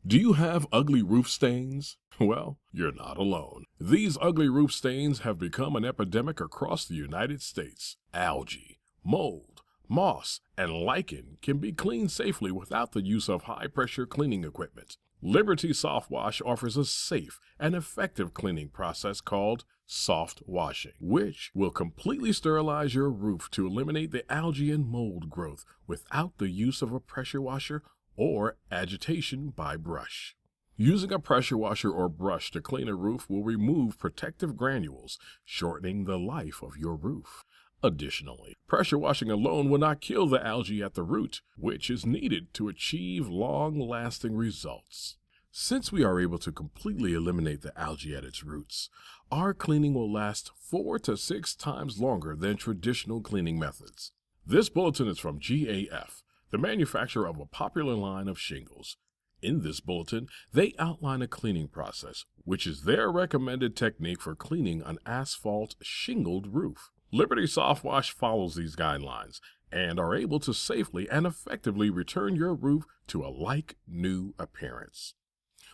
Do you have ugly roof stains? Well, you're not alone. These ugly roof stains have become an epidemic across the United States. Algae, mold, moss, and lichen can be cleaned safely without the use of high-pressure cleaning equipment. Liberty SoftWash offers a safe and effective cleaning process called soft washing, which will completely sterilize your roof to eliminate the algae and mold growth without the use of a pressure washer or agitation by brush. Using a pressure washer or brush to clean a roof will remove protective granules, shortening the life of your roof. Additionally, pressure washing alone will not kill the algae at the root, which is needed to achieve long-lasting results. Since we are able to completely eliminate the algae at its roots, our cleaning will last 4 to 6 times longer than traditional cleaning methods. This bulletin is from GAF, the manufacturer of a popular line of shingles. In this bulletin, they outline a cleaning process, which is their recommended technique for cleaning an asphalt shingled roof. Liberty SoftWash follows these guidelines and are able to safely and effectively return your roof to a like-new appearance.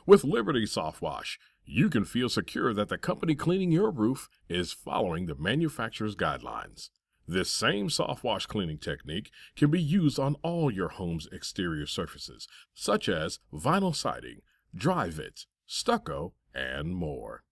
With Liberty SoftWash, you can feel secure that the company cleaning your roof is following the manufacturer's guidelines. This same soft wash cleaning technique can be used on all your home's exterior surfaces, such as vinyl siding, dry-vit, stucco, and more.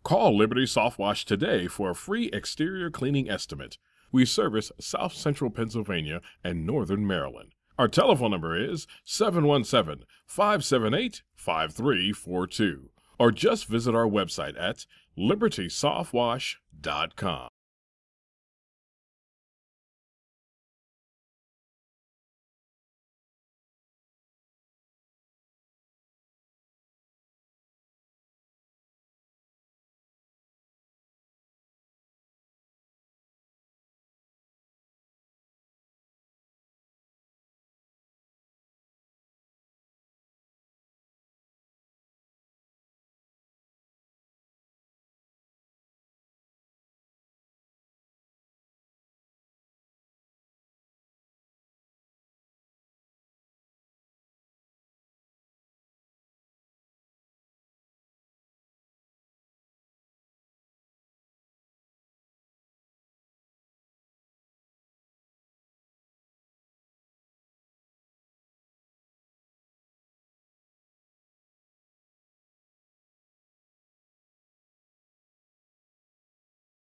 Call Liberty SoftWash today for a free exterior cleaning estimate. We service South Central Pennsylvania and Northern Maryland. Our telephone number is 717-578-5342, or just visit our website at libertysoftwash.com.